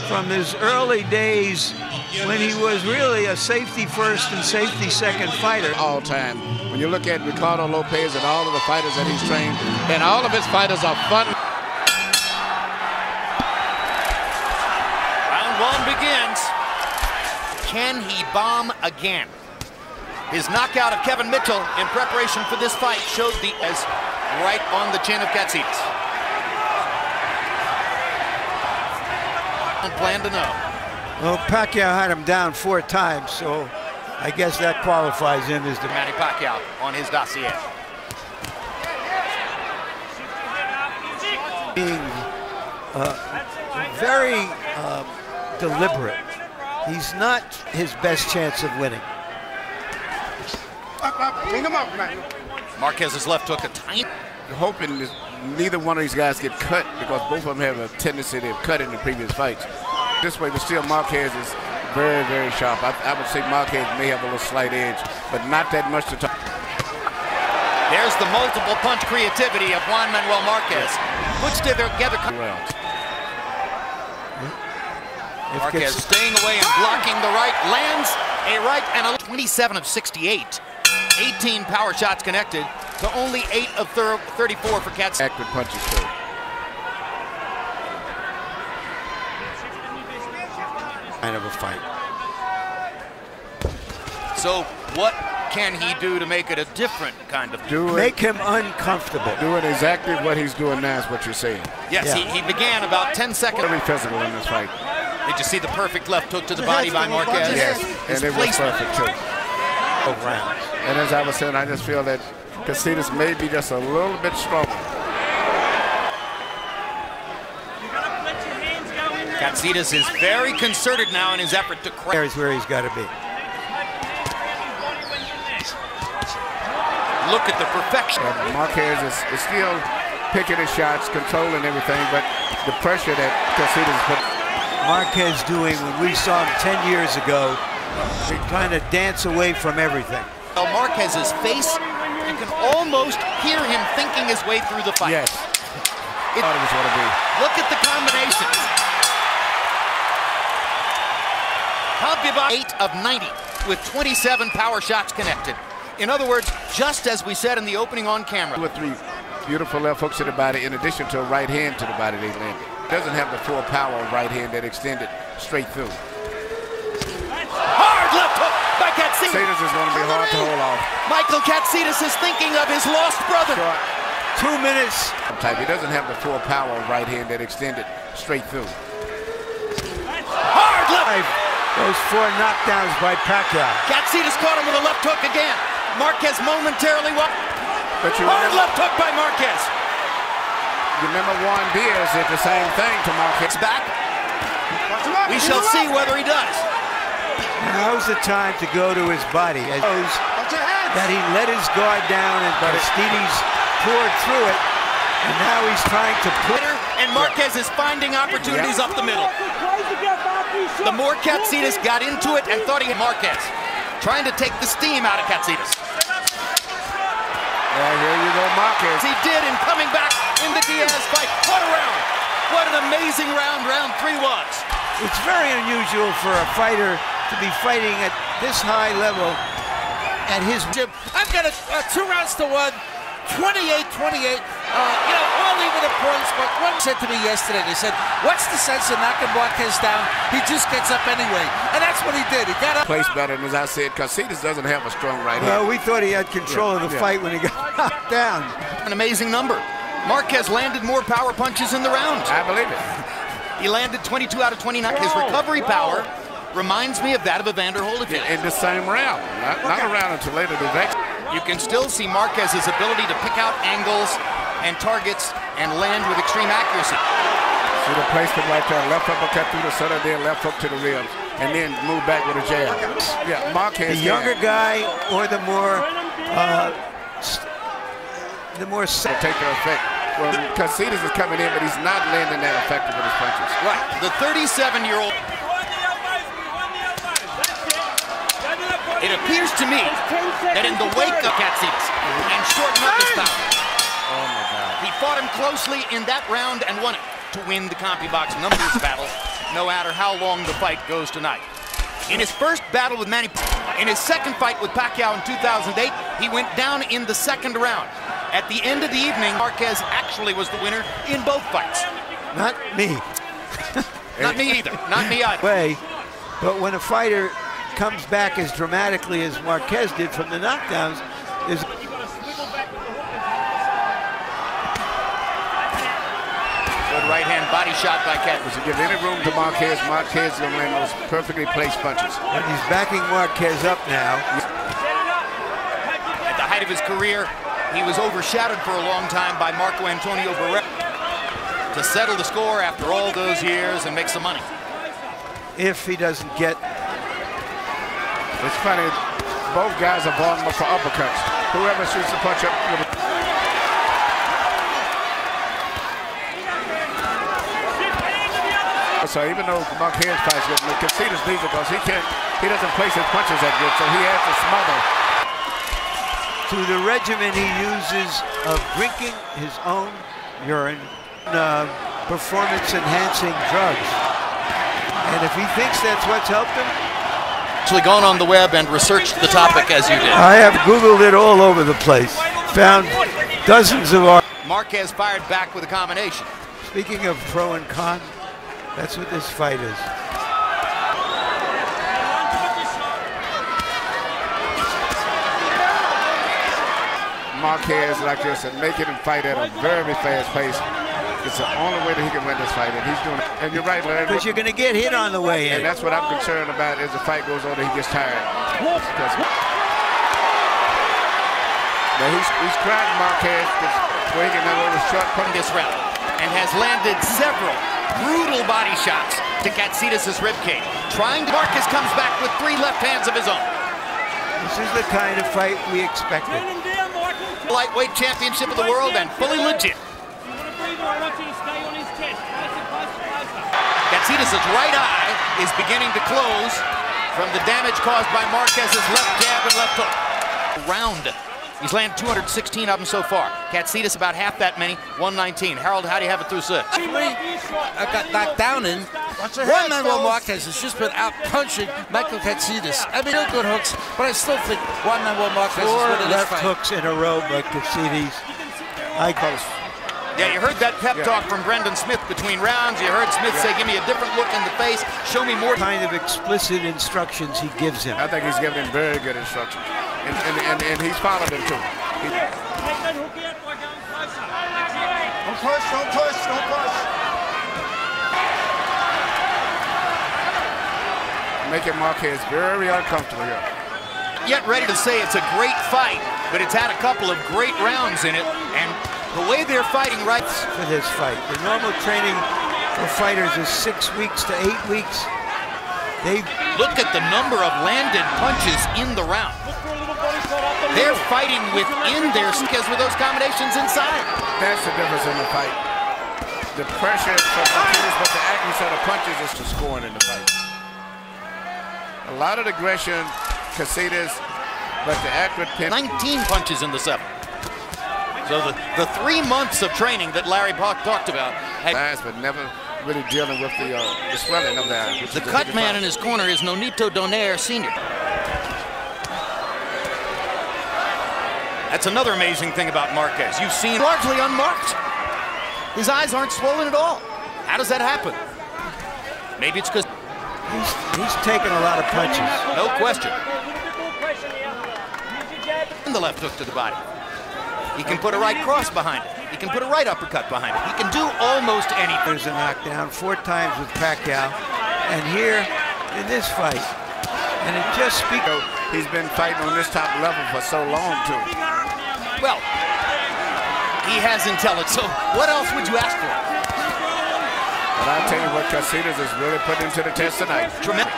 from his early days when he was really a safety first and safety second fighter. All time. When you look at Ricardo Lopez and all of the fighters that he's trained, and all of his fighters are fun. Round one begins. Can he bomb again? His knockout of Kevin Mitchell in preparation for this fight showed the as right on the chin of Katsidis. Plan to know. Well, Pacquiao had him down 4 times, so I guess that qualifies him as the Manny Pacquiao on his dossier. Being very deliberate. He's not his best chance of winning. Bring him up, man. Marquez's left hook a tiny. Hoping that neither one of these guys get cut, because both of them have a tendency to cut in the previous fights. This way, but still Marquez is very, very sharp. I would say Marquez may have a little slight edge, but not that much to talk. There's the multiple punch creativity of Juan Manuel Marquez. Puts together. Marquez staying away and blocking the right, lands a right and a 27 of 68. 18 power shots connected to only 8 of 34 for Katsidis. Active punches too. Kind of a fight. So what can he do to make it a different kind of Make him uncomfortable. Doing exactly what he's doing now is what you're saying. Yes, yeah. he began about 10 seconds. Very physical in this fight. Did you see the perfect left hook to the body by Marquez? Yes, and it was perfect too. Rounds. And as I was saying, I just feel that Katsidis may be just a little bit stronger. Katsidis is very concerted now in his effort to crack. There's where he's got to be. Look at the perfection. Marquez is still picking his shots, controlling everything, but the pressure that Katsidis put. Marquez doing what we saw him 10 years ago, trying to dance away from everything. Well, Marquez's face, you can almost hear him thinking his way through the fight. Yes. Thought it was going to be. Look at the combinations. 8 of 90 with 27 power shots connected. In other words, just as we said in the opening on camera. 2 or 3 beautiful left hooks to the body, in addition to a right hand to the body they landed. Doesn't have the full power of right hand that extended straight through. Hard left hook by Katsidis. Katsidis is going to be hard to hold off. Michael Katsidis is thinking of his lost brother. 2 minutes. He doesn't have the full power of right hand that extended straight through. Hard left. Those 4 knockdowns by Pacquiao. Katsidis caught him with a left hook again. Marquez momentarily hard left hook by Marquez. Remember Juan Diaz did the same thing to Marquez. Back. We shall see whether he does. Now's the time to go to his body. As that he let his guard down and Katsidis poured through it, and now he's trying to put it. And Marquez is finding opportunities up the middle. The more Katsidis got into it and thought he had Marquez, trying to take the steam out of Katsidis. Here you go, Marquez. He did in coming back in the Diaz fight. What a round! What an amazing round 3 was. It's very unusual for a fighter to be fighting at this high level at his... I've got a 2 rounds to 1, 28-28. All even the points, but one said to me yesterday, they said, what's the sense of knocking Marquez down? He just gets up anyway. And that's what he did. He got up. Plays better, and as I said, Katsidis doesn't have a strong right hand. Well, we thought he had control of the fight when he got knocked down. An amazing number. Marquez landed more power punches in the round. I believe it. He landed 22 out of 29. His recovery power reminds me of that of Evander Holyfield. In the same round. Not a round until later the next. You can still see Marquez's ability to pick out angles and targets and land with extreme accuracy. See the placement right there. Left uppercut through the center, then left hook to the ribs, and then move back with a jab. Yeah, Marquez. The younger guy or the more take their effect. Well, Katsidis is coming in, but he's not landing that effective with his punches. Right. The 37-year-old. It appears to me that in the wake of Katsidis and shorten up his power. Oh my God. He fought him closely in that round and won it to win the CompuBox numbers battle. no matter how long the fight goes tonight. In his first battle with Manny, in his second fight with Pacquiao in 2008, he went down in the second round. At the end of the evening, Marquez actually was the winner in both fights. Not me. Not me either. Not me either. But when a fighter comes back as dramatically as Marquez did from the knockdowns, is good right-hand body shot by Katsidis. If you give any room to Marquez, Marquez is going to land those perfectly placed punches. And he's backing Marquez up now. At the height of his career, he was overshadowed for a long time by Marco Antonio Barrera. To settle the score after all those years and make some money. If he doesn't get... It's funny, both guys are vulnerable for uppercuts. Whoever shoots the punch up... So even though Marquez fights good, Katsidis needs it because he doesn't place his punches that good, so he has to smother. To the regimen he uses of drinking his own urine, performance-enhancing drugs. And if he thinks that's what's helped him... Actually gone on the web and researched the topic as you did. I have Googled it all over the place. Found dozens of articles. Marquez fired back with a combination. Speaking of pro and con, that's what this fight is. Marquez like this and making him fight at a very fast pace. It's the only way that he can win this fight, and he's doing it. And you're right, Larry. Because you're going to get hit on the way in. And that's what I'm concerned about as the fight goes on, that he gets tired. Now he's crying Marquez because waiting a little short from this round and has landed several brutal body shots to Katsidis' ribcage. Marquez comes back with 3 left hands of his own. This is the kind of fight we expected. Lightweight championship of the world and fully legit. Katsidis' right eye is beginning to close from the damage caused by Marquez's left jab and left hook. Round. He's landed 216 of them so far. Katsidis about half that many, 119. Harold, how do you have it through 6? I got knocked down in. Juan Manuel Marquez has just been out punching Michael Katsidis. I mean, they're good hooks, but I still think Juan Manuel Marquez is winning this fight. 4 left hooks in a row by Katsidis. Yeah, you heard that pep talk from Brendan Smith between rounds. You heard Smith say, give me a different look in the face. Show me more. Kind of explicit instructions he gives him. I think he's giving him very good instructions. And he's followed him too. Don't push, don't push, don't push. Making Marquez very uncomfortable here. Yet ready to say it's a great fight, but it's had a couple of great rounds in it, and the way they're fighting right for this fight. The normal training for fighters is 6 weeks to 8 weeks. They look at the number of landed punches in the round. They're fighting within their skills with those combinations inside. That's the difference in the fight. The pressure for punches, but the accuracy of the punches is the scoring in the fight. A lot of aggression, Katsidis, but the accurate pin. 19 punches in the 7th. So the 3 months of training that Larry Park talked about had but never really dealing with the swelling of that. The cut man in his corner is Nonito Donaire Sr. That's another amazing thing about Marquez. You've seen largely unmarked. His eyes aren't swollen at all. How does that happen? Maybe it's because he's taken a lot of punches. No question. And the left hook to the body. He can put a right cross behind it. He can put a right uppercut behind it. He can do almost anything. There's a knockdown 4 times with Pacquiao, and here in this fight. And it just speaks. He's been fighting on this top level for so long, too. Well, he has intelligence, so what else would you ask for? But I'll tell you what, Katsidis is really putting into the test tonight. Tremendous.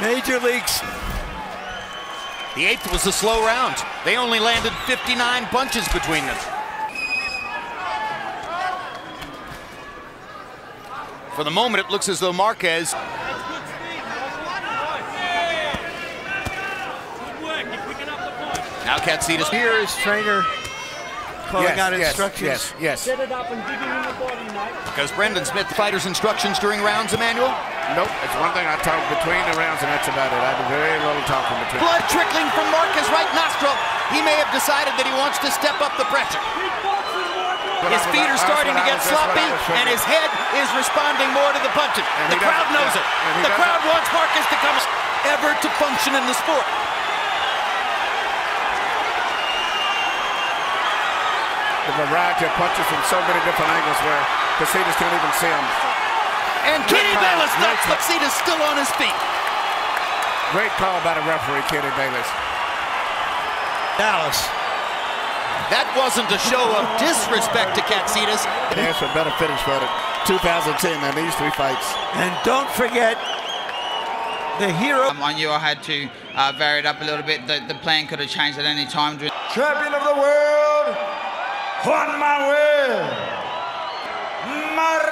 Major leagues. The 8th was a slow round. They only landed 59 punches between them. For the moment, it looks as though Marquez Now Katsidis. Here is trainer calling out instructions. Yes. Set it up and dig it in the body, mate. Because Brendan Smith, fighter's instructions during rounds, Emmanuel? Nope, it's one thing I talk between the rounds, and that's about it. I do very little talking between. Blood trickling from Marquez' right nostril. He may have decided that he wants to step up the pressure. His feet are starting to get sloppy, and his head is responding more to the punches. The crowd knows it. The crowd wants Marquez to come ever to function in the sport. The variety of punches from so many different angles where Katsidis can't even see them. And Kenny Bayless knocks Katsidis still on his feet. Great call by the referee, Kenny Bayless. Dallas. That wasn't a show of disrespect to Katsidis. There's a better finish for it. 2010 and these 3 fights. And don't forget the hero. I knew I had to vary it up a little bit. The plan could have changed at any time. Champion of the world, Juan Manuel. Marquez.